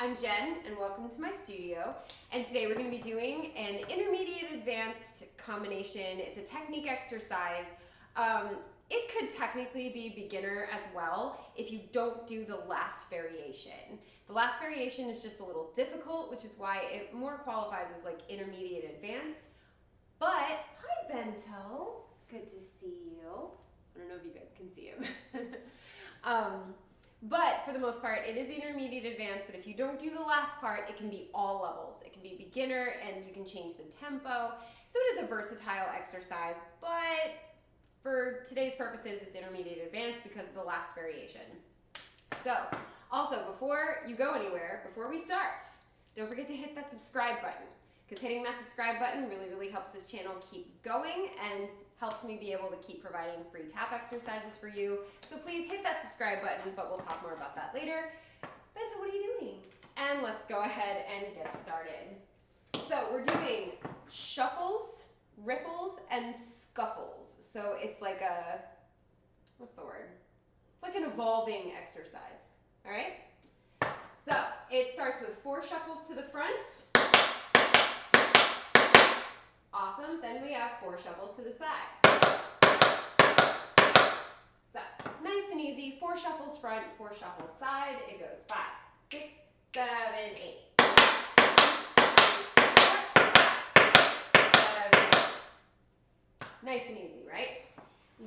I'm Jen, and welcome to my studio. And today we're going to be doing an intermediate advanced combination. It's a technique exercise. It could technically be beginner as well if you don't do the last variation. The last variation is just a little difficult, which is why it more qualifies as like intermediate advanced. But, hi Bento, good to see you. I don't know if you guys can see him. But for the most part, it is intermediate advanced, but if you don't do the last part, it can be all levels. It can be beginner and you can change the tempo. So it is a versatile exercise, but for today's purposes, it's intermediate advanced because of the last variation. So also, before you go anywhere, before we start, don't forget to hit that subscribe button, because hitting that subscribe button really helps this channel keep going and helps me be able to keep providing free tap exercises for you. So please hit that subscribe button, but we'll talk more about that later. Bento, what are you doing? And let's go ahead and get started. So we're doing shuffles, riffles, and scuffles. So it's like a, what's the word? It's like an evolving exercise, all right? So it starts with 4 shuffles to the front. Awesome. Then we have 4 shuffles to the side. So nice and easy. 4 shuffles front, 4 shuffles side. It goes 5, 6, 7, 8. 7. Nice and easy, right?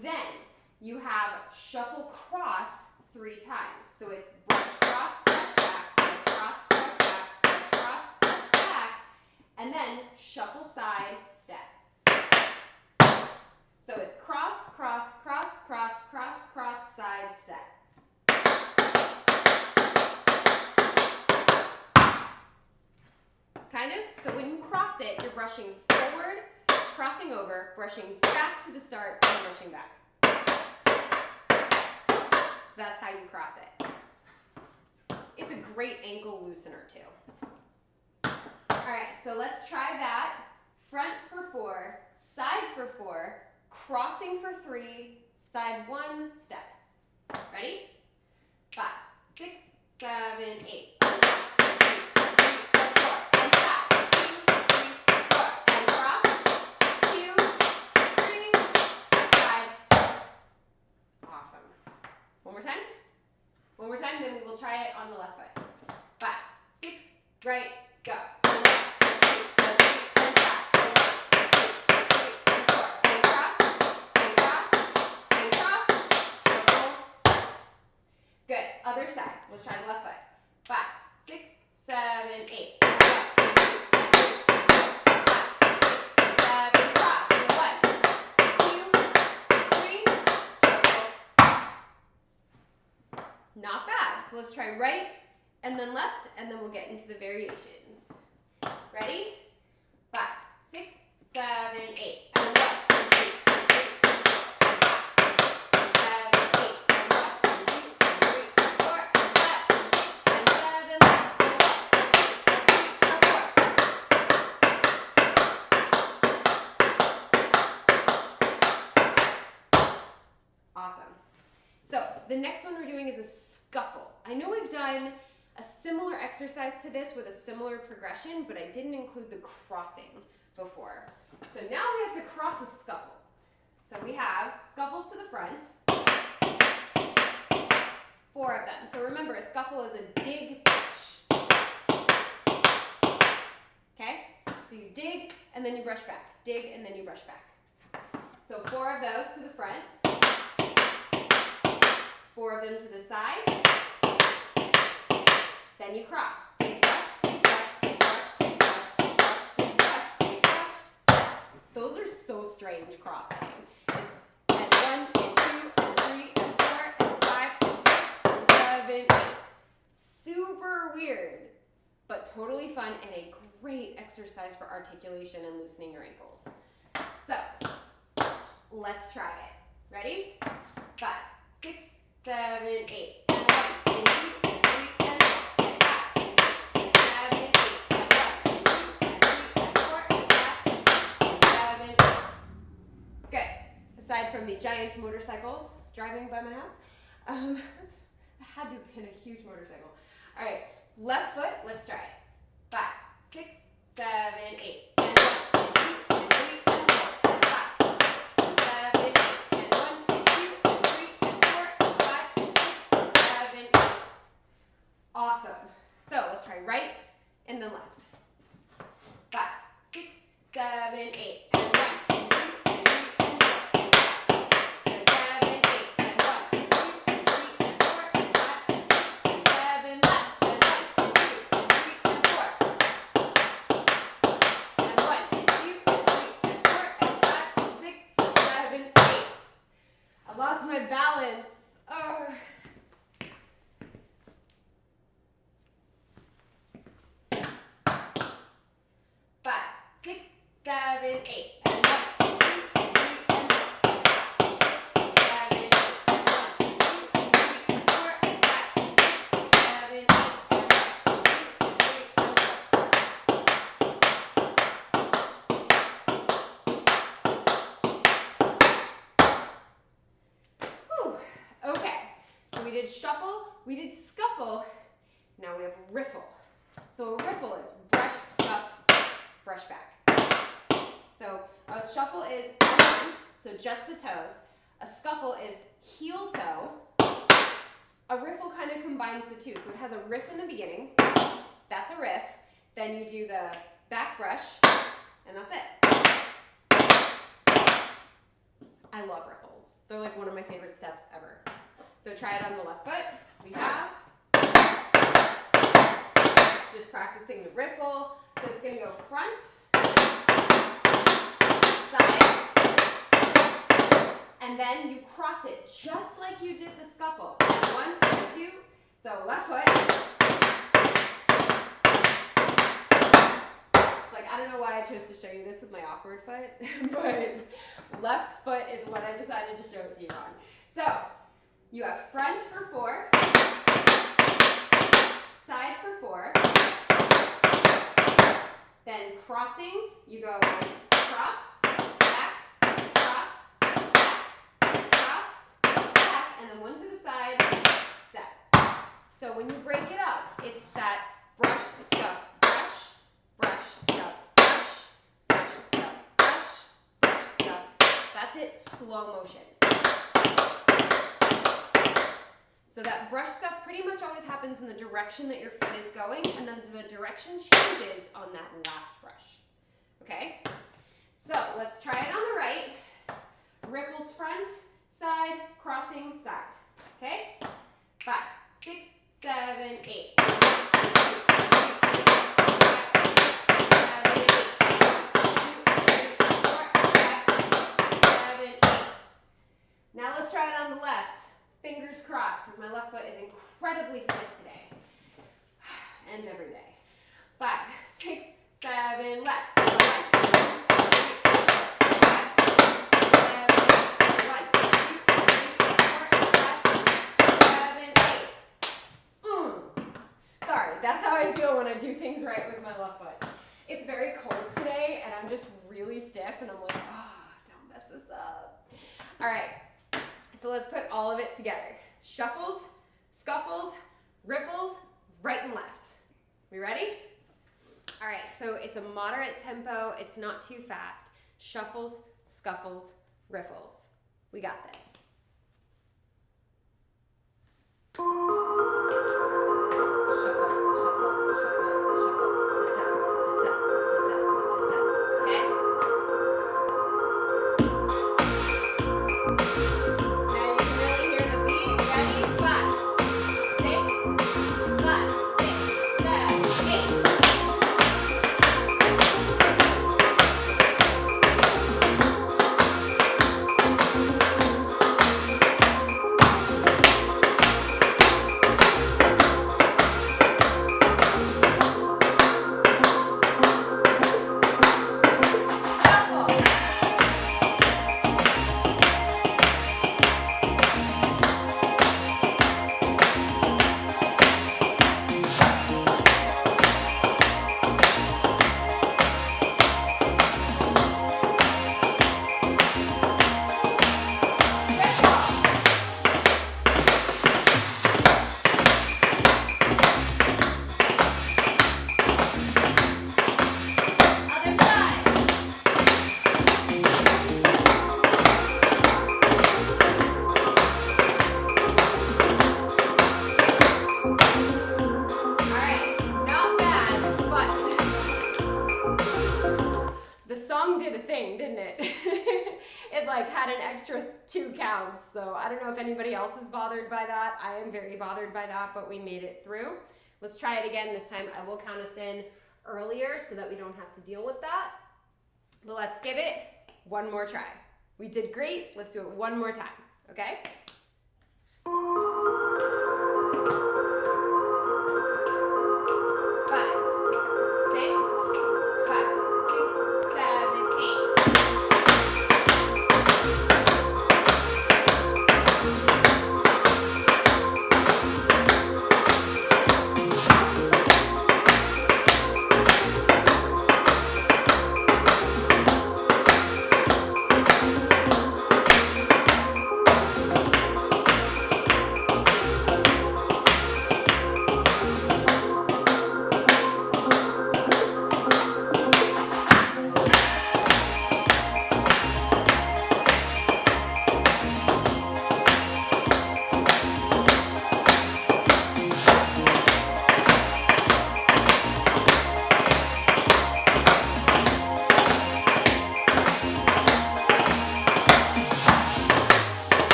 Then you have shuffle cross 3 times. So it's brush cross, brush back, brush cross, brush back, brush cross, brush back, and then shuffle side, step. So it's cross, cross, cross, cross, cross, cross, side, step. Kind of. So when you cross it, you're brushing forward, crossing over, brushing back to the start, and brushing back. That's how you cross it. It's a great ankle loosener too. All right, so let's try that. Front for 4, side for 4, crossing for 3, side 1, step. Ready? 5, 6, 7, 8. 1, 2, 3, 4, and stop. 2, 3, 4, and cross. 2, 3, side, step. Awesome. One more time. One more time, then we will try it on the left foot. 5, 6, right, go. Good. Other side. Let's try the left foot. 5, 6, 7, 8. 1, 2, 7, cross. 1, 2, 3, shuffle, step. Not bad. So let's try right and then left, and then we'll get into the variations. Ready? 5, 6, 7, 8. And 1, 2, the next one we're doing is a scuffle. I know we've done a similar exercise to this with a similar progression, but I didn't include the crossing before. So now we have to cross a scuffle. So we have scuffles to the front, 4 of them. So remember, a scuffle is a dig push. Okay? So you dig and then you brush back. Dig and then you brush back. So 4 of those to the front. 4 of them to the side, then you cross. Dig, brush, dig, brush, dig, brush, dig, brush, dig, brush, dig, brush, dig, brush, step. Those are so strange crossing. It's and 1 and 2 and 3 and 4 and 5 and 6 and 7, 8. Super weird, but totally fun and a great exercise for articulation and loosening your ankles. So, let's try it. Ready? 5, 6, 7, 8, and 1, and 2, and 3, and 4, and 5, and 6, and 7, 8, and 1, and 2, and 3, and 4, and 5, and 6, and 7, 8. Good. Aside from the giant motorcycle driving by my house, that had to have been a huge motorcycle. All right, Left foot, let's try it. 5, 6, 7, 8. And 1, and 2, and 3, and 4, and 5, 6, 7, 8. And 1, and 2, and 3, and 4, and 5, and 6, 7, 8. Awesome. So let's try right and then left. 5, 6, 7, 8. And 1, and 2, and 3, and 4, and 5, 6, 7, 8. And 1, and 2, and 3, and 4, and 5, and 6, and 7, left. And 1, and 2, and 3, and 4. And 1, and 2, and 3, and 4, and 5, and 6, 7, 8. I lost my balance. Oh. 5, 6, 7, 8. And 1, and 2, and 3, and 4, and 5, and 6, 7, 8. And 1, and 2, and 3, and 4, and 5, and 6, 7, 8. And 1, and 2, and 3, and 4. Whew. Okay, so we did shuffle, we did scuffle, now we have riffle. So a riffle is brush, scuff, brush back. So a shuffle is so just the toes. A scuffle is heel toe. A riffle kind of combines the two. So it has a riff in the beginning. That's a riff. Then you do the back brush, and that's it. I love riffles. They're like one of my favorite steps ever. So try it on the left foot. We have just practicing the riffle. So it's going to go front, side, and then you cross it just like you did the scuffle. And 1, and 2. So left foot. It's like, I don't know why I chose to show you this with my awkward foot, but left foot is what I decided to show it to you on. So you have front for 4, side for 4, then crossing, you go cross, back, cross, back, cross, back, and then one to the side, step. So when you break it up, it's that brush, scuff, brush, brush, scuff, brush, brush, scuff, brush, brush, scuff. That's it, slow motion. So that brush scuff pretty much always happens in the direction that your foot is going, and then the direction changes on that last brush. Okay? So let's try it on the right. Riffles front, side, crossing, side. Okay? 5, 6, 7, 8. Now let's try it on the left. Fingers crossed, because my left foot is incredibly stiff today. And every day. 5, 6, 7, left. 1, 2, 3, 4, 5, 6, 7, 8. That's how I feel when I do things right with my left foot. It's very cold today, and I'm just really stiff, and I'm like, don't mess this up. All right. So let's put all of it together. Shuffles, scuffles, riffles, right and left. We ready? All right, so it's a moderate tempo. It's not too fast. Shuffles, scuffles, riffles. We got this. Shuffle, shuffle, shuffle, shuffle. Da-da, da-da, da-da, da-da. Okay? I don't know if anybody else is bothered by that. I am very bothered by that, but we made it through. Let's try it again. This time I will count us in earlier so that we don't have to deal with that. But let's give it one more try. We did great. Let's do it one more time, okay?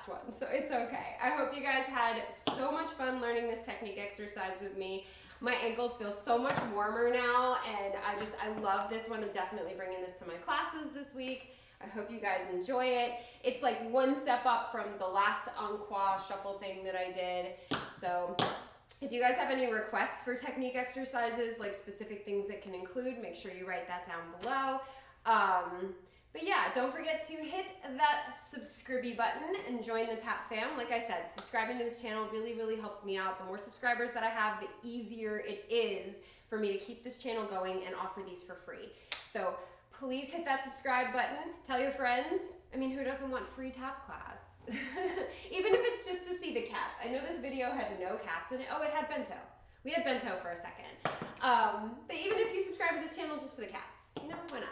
1, so it's okay. I hope you guys had so much fun learning this technique exercise with me. My ankles feel so much warmer now, and I love this one. I'm definitely bringing this to my classes this week. I hope you guys enjoy it. It's like one step up from the last Pkwy shuffle thing that I did. So if you guys have any requests for technique exercises, like specific things that can include, make sure you write that down below. But yeah, don't forget to hit that subscribe button and join the Tap fam. Like I said, subscribing to this channel really, really helps me out. The more subscribers that I have, the easier it is for me to keep this channel going and offer these for free. So please hit that subscribe button. Tell your friends. I mean, who doesn't want free tap class? Even if it's just to see the cats. I know this video had no cats in it. Oh, it had Bento. We had Bento for a second. But even if you subscribe to this channel just for the cats, you know, why not?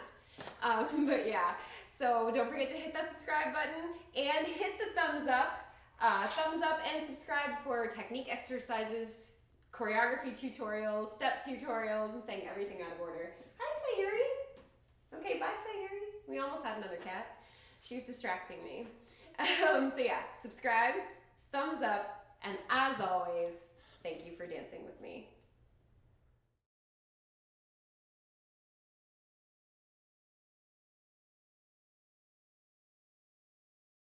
But yeah, so don't forget to hit that subscribe button and hit the thumbs up and subscribe for technique exercises, choreography tutorials, step tutorials. I'm saying everything out of order. Hi, Sayuri. Okay, bye, Sayuri. We almost had another cat. She's distracting me. So yeah, subscribe, thumbs up, and as always, thank you for dancing with me.